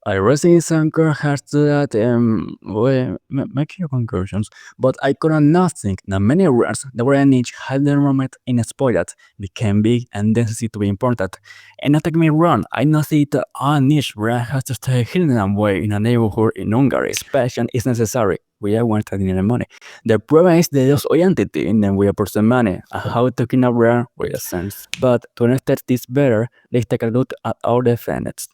I recently some has to that making conclusions, but I could not think that many words that were niche had the moment in a spoiled became big and density to be important. And not take me wrong, I not see that a niche where has to stay hidden away in a neighborhood in Hungary. Expansion is necessary. We are wanting the money. The problem is the lost identity and then we are person money and how talking about with a sense. But to understand this better, let's take a look at our defendants.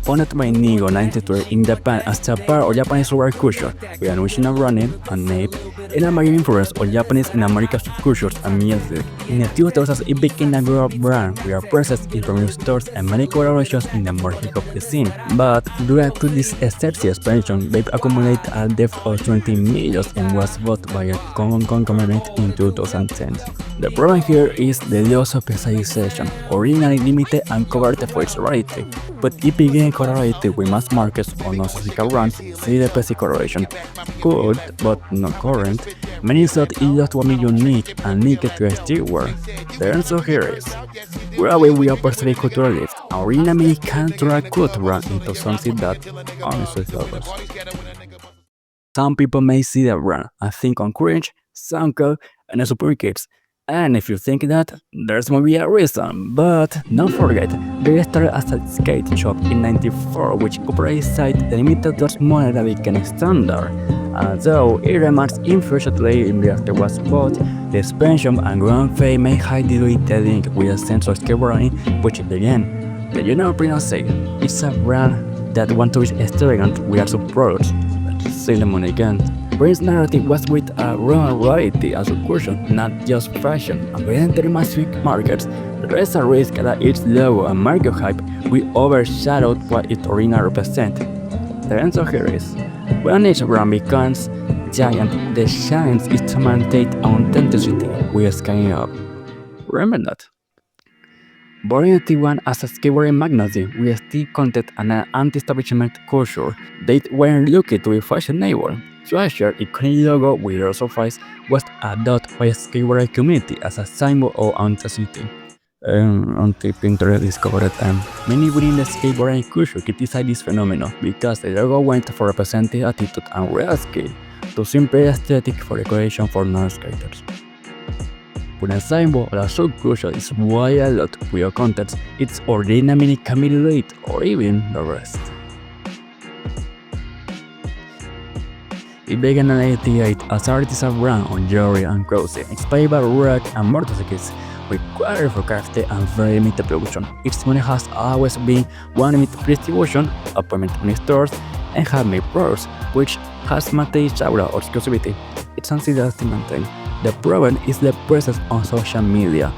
Founded by Nigo 93 in Japan as a part of Japanese culture, with an original running and nape, and a major influence of Japanese and American subcultures and music. In the 2000s, it became a global brand with a presence in premium stores and many collaborations in the more hip-hop scene. But due to this extensive expansion, Vape accumulated a depth of 20 million and was bought by a common conglomerate in 2010. The problem here is the loss of specialization, originally limited and covered for its variety, but it began collaborated with mass markets or non-physical brands, see the PC correlation. Good, but not current. Many thought it just was unique and linked to a steward. The answer here is, where we are personally culturalists, originally can turn culture into something that honestly suffers. Some people may see the brand and think on Cringe, SoundCloud, and the Super Kids. And if you think that, there's maybe a reason, but don't forget, they started as a skate shop in '94, which corporate site limited towards money that became standard. Although it remains influentially in the afterwards bought, the expansion and growing fame may hide the link with a sense of skateboarding, which again, the general opinion say, it's a brand that wants to be extravagant with its products. Say the money again. Brain's narrative was with a raw variety as a question, not just fashion, and by entering massive markets, there is a risk that its logo and market hype will overshadow what it originally represents. The answer here is, when each brand becomes giant, the challenge is to maintain authenticity with scaling up. Remember that. Born in Taiwan as a skateboarding magnate with still content and an anti-establishment culture, they weren't looking to be fashionable. Thrasher, iconic logo with their surface, was adopted by the skateboarding community as a symbol of authenticity. Until Pinterest discovered many within the skateboarding culture criticized this phenomenon because the logo went for representing attitude and real skill to simply aesthetic for decoration for non-skaters. When a symbol or a subculture is why a lot with your context, its ordinary can be late or even the rest. It began in 1988 as artisan brand on jewelry and clothing, inspired by rock and motorcycles, required for crafty and very limited production. Its money has always been one limited distribution, appointment in stores, and handmade products, which has maintained its aura of exclusivity. It's something that to maintain. The problem is the presence on social media.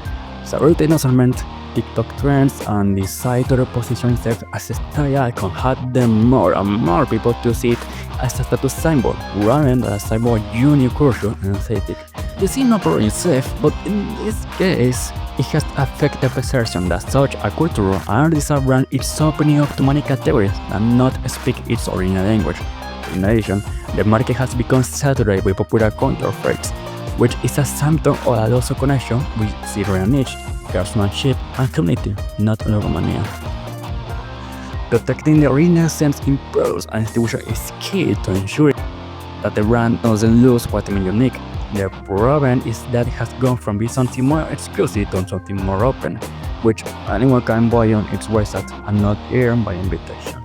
Celebrity announcements, TikTok trends, and the site to reposition itself as a style icon had them more and more people to see it as a status symbol rather than a symbol of unique culture and aesthetic. This is not problem itself, but in this case, it has affected the perception that such a cultural and artisan brand is opening up to many categories and not speak its original language. In addition, the market has become saturated with popular counterfeits, which is a symptom of a loss of connection with zero niche, craftsmanship, and community, not logomania. Protecting the original sense in products and distribution is key to ensure that the brand doesn't lose what is unique. The problem is that it has gone from being something more exclusive to something more open, which anyone can buy on its website and not earn by invitation.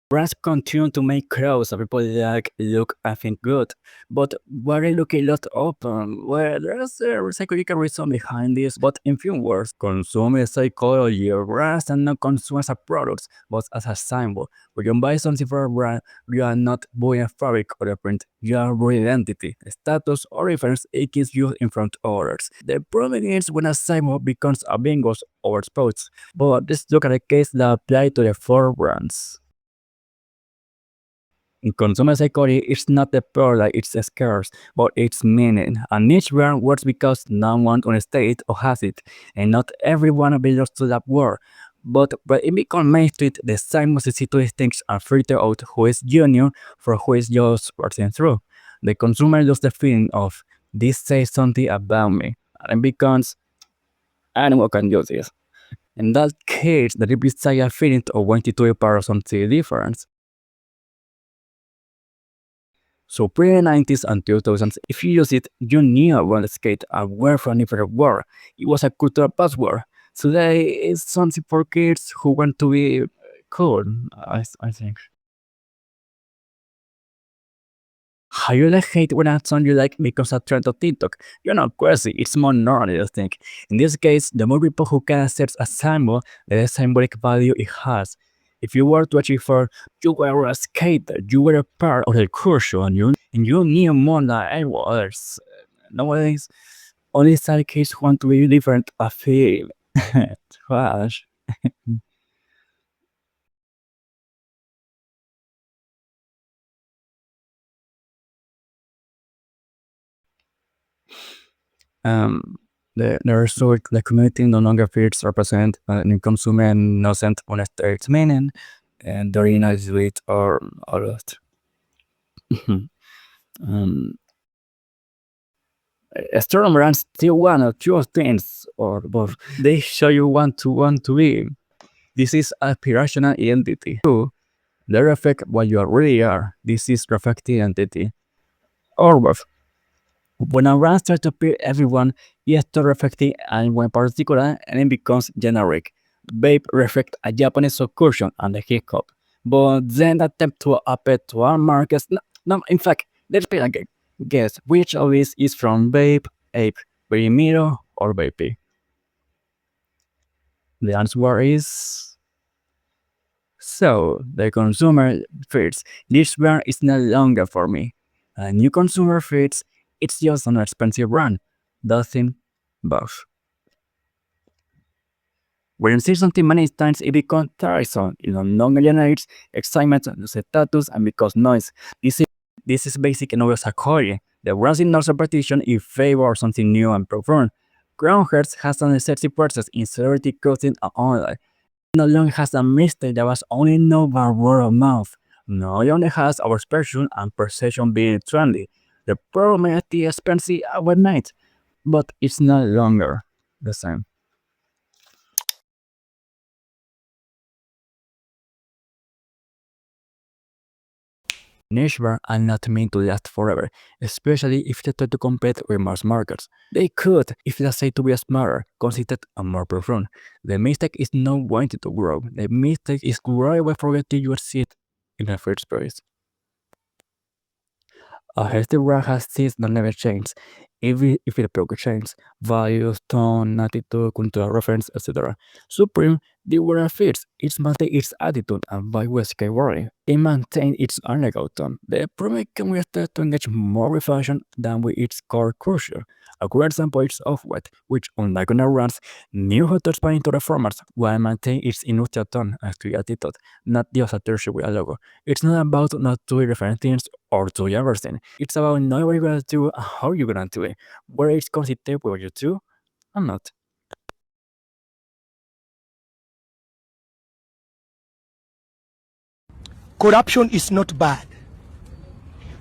Brands continue to make clothes that people like, look, and think good, but why they look a lot open? Well, there's a psychological reason behind this, but in few words, consumer psychology of brands and not consume as a products, but as a symbol. When you buy something for a brand, you are not buying a fabric or a print, you are buying identity, status, or reference it gives you in front of others. The problem is when a symbol becomes a bingo or sports, but let's look at a case that applies to the four brands. In consumer psychology, it's not the product it's scarce, but its meaning. A niche brand works because no one on the state or has it, and not everyone belongs to that world. But it became mainstream, the same necessity to distinguish and filter out who is genuine from who is just passing through. The consumer lost the feeling of this says something about me, and it becomes anyone can do this. In that case, the represents a feeling of wanting to be part of something different. So pre-90s and 2000s, if you use it, you knew about the skate and were from a different world. It was a cultural password. Today, it's something for kids who want to be cool, I think. How you like hate when a song you like becomes a trend on TikTok? You're not crazy, it's more normal, I think. In this case, the more people who can accept a symbol, the less symbolic value it has. If you were to achieve for you were a skater, you were a part of the culture and you knew more than anyone else. Nowadays, only sad kids want to be different, I feel. Trash. Um, the result, the community no longer feels represent new consumer and innocent honest its meaning, and the organized with or all of it. um, Storm runs still one or two things or both. They show you want to be. This is aspirational identity. Two, they reflect what you really are. This is reflective identity. Or both. When a brand starts to appear everyone, it starts reflecting and one particular and it becomes generic. Babe reflect a Japanese subculture and the hip hop. But then attempt to appeal to our markets. No, in fact, let's play again. Guess which of these is from Babe, Ape, Miro, or Baby? The answer is so the consumer feels this brand is no longer for me. A new consumer feels it's just an expensive brand. Doesn't both. When you see something many times, it becomes tiresome. It no longer generates excitement, status, and because noise. This is basic novel psychology. The brand's in interpretation in favor of something new and profound. Crown Hearts has an excessive process in celebrity clothing and online. No longer has a mistake that was only known by word of mouth. No longer has our expression and perception being trendy. The problem is the expensive overnight, but it's no longer the same. Niche brands are not meant to last forever, especially if they try to compete with mass markets. They could, if they say to be smarter, consistent, and more profound. The mistake is not wanting to grow. The mistake is growing by forgetting you exist in the first place. A healthy brand has things that never change, even if it broke change. Values, tone, attitude, cultural reference, etc. Supreme, the word fits, it maintains its attitude and value skywarding. It maintains its undergo tone. The problem can we start to engage more with fashion than with its core culture. A great example is Off-White, which unlike other brands, knew how to expand into the formats while maintaining its industrial tone and clear attitude, not just a t-shirt with a logo. It's not about not doing different things or doing everything. It's about knowing what you're gonna do and how you're gonna do it, whether it's consistent with what you do or not. Corruption is not bad.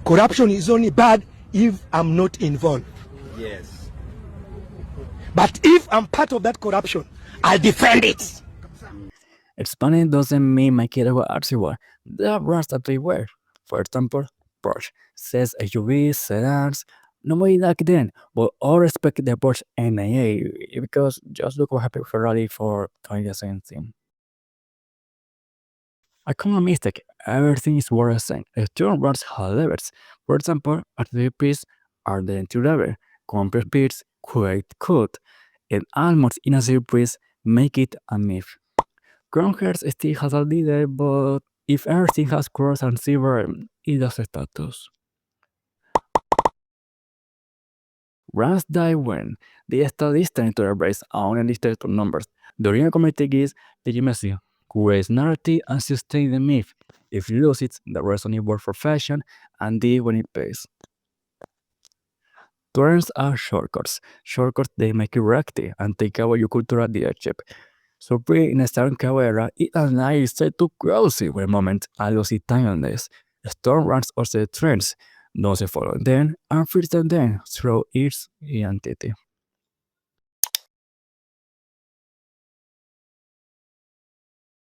Corruption is only bad if I'm not involved. Yes. But if I'm part of that corruption, I'll defend it. Expanding doesn't mean my kid will everywhere. There are brands that they wear. For example, Porsche says SUVs, sedans. Nobody like them, but all respect the Porsche NAA because just look what happened with Ferrari for doing the same thing. A common mistake, everything is worth saying. External brands have levels. For example, artificial piece are the entry level. Compressed piece create code. And almost innocent piece make it a myth. Crown Hearts still has a leader, but if everything has cross and silver, it does status. Brands die when they start listening to their brains and only listen to numbers. The real community is legitimacy, creates narrative and sustain the myth. If you lose it, the rest only work for fashion and D when it pays. Trends are shortcuts. Shortcuts they make you reactive and take away your cultural leadership. So we in a starting carrera, it allows to closely with moment a los timeless. Storm runs also the trends, no se follow them and filter them through its identity.